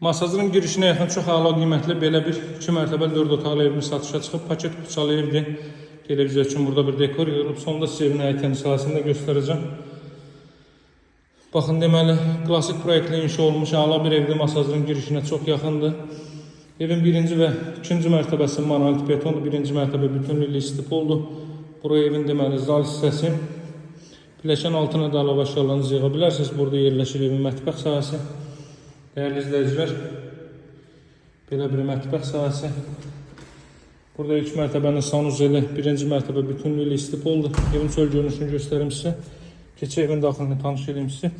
Masajın girişinə yaxın çox əla qiymətli belə bir 2 mərtəbəli 4 otaqlı evimiz satışa çıxıb. Paket kutusalı evdir. Televiziya üçün burada bir dekor yığılıb. Sonda sizə evin həyətən sahəsini də göstərəcəm. Baxın, deməli, klasik proyektlə inşa olmuş əla bir evdir. Masajın girişinə çox yaxındır. Evin 1-ci və 2-ci mərtəbəsi monolit betondur. 1-ci mərtəbə bütünlüklə istipoldur. Buraya evin deməli zal hissəsi. Pilləkən altına da əlavə əşyalarınızı yığa bilərsiniz. Burada yerləşir evin mətbəx sahəsi. Değerli izleyiciler, belə bir mətbəx sahəsi. Burada ilk mərtəbənin sanuzeli, 1-ci mərtəbə bütünlüyü istipoldur. Evin çöl görünüşünü göstərim sizə. Keçə evin daxilini tanış edeyim sizə.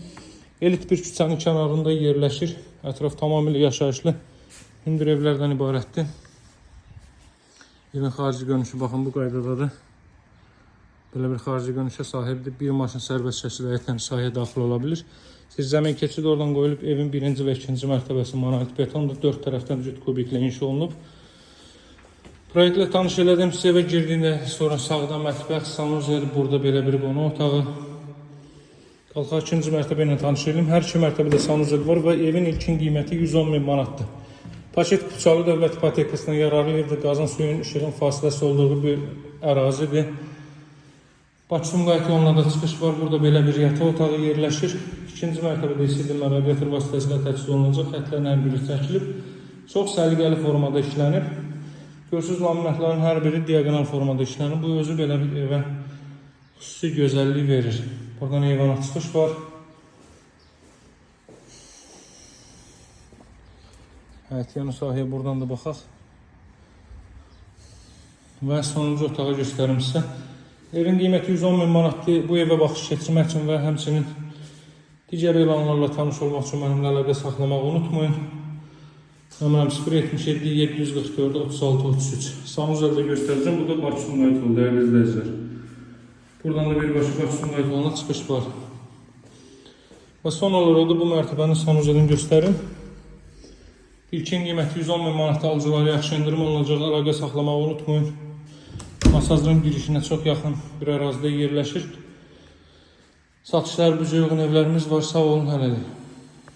Elit bir küçənin kənarında yerləşir. Ətraf tamamilə yaşayışlı hündür evlərdən ibarətdir. Evin xarici görünüşü baxın bu qaydadadır. Belə bir xarici görünüşə sahibdir. Bir maşın sərbəst şəkildə həyətən sahəyə daxil ola bilir. Zəmin keçid oradan qoyulub. Evin 1-ci və 2-ci mərtəbəsi monolit betondur. 4 tərəfdən cüt kubiklə inşa olunub. Proyektlə tanış elədim. Sizə evə girdiyində sonra sağda mətbəx, sanuzel, burada belə bir qonaq otağı. Qalxaq 2-ci mərtəbə ilə tanış edelim. Hər 2 mərtəbədə sanuzel var və evin ilkin qiyməti 110.000 manatdır. Paket Kuçalı dövlət ipotekasından yararlı evdir. Qazın, suyun, işığın fasiləsi olduğu bir ərazidir. Bakı Sumqayıt yoluna da çıxış var. Burada belə bir yataq otağı yerləşir. 2-ci mərtəbədə isidilmə radiator vasitəsilə təchiz olunacaq. Xətlərin hər biri çəkilib. Çox səliqəli formada işlənib. Görsüz laminatların hər biri diagonal formada işlənib. Bu özü belə bir evə xüsusi gözəllik verir. Buradan eyvana çıxış var. Evet, yanı sahəyə buradan da baxaq. Və sonuncu otağı göstərim sizə. Evin qiyməti 110.000 manatdır. Bu evə baxış keçirmək üçün və həmçinin digər elanlarla tanış olmaq üçün mənimlə əlaqə saxlamağı unutmayın. Nömrəm 077 744 36 33. Sanuzəldə göstərəcəm. Bu da Bakı Sumqayıt yolu, dəyərli izləyicilər. Buradan da birbaşa Bakı Sumqayıt yoluna çıxış var. Və son olaraq da bu mərtəbənin sanuzəlini göstərim. İlkin qiyməti 110.000 manat, alıcılara yaxşı endirim olunacaq. Əlaqə saxlamağı unutmayın. Masajın girişinə çox yaxın bir ərazidə yerləşir. Satışlar büzə uyğun evlərimiz var. Sağ olun, hələlik.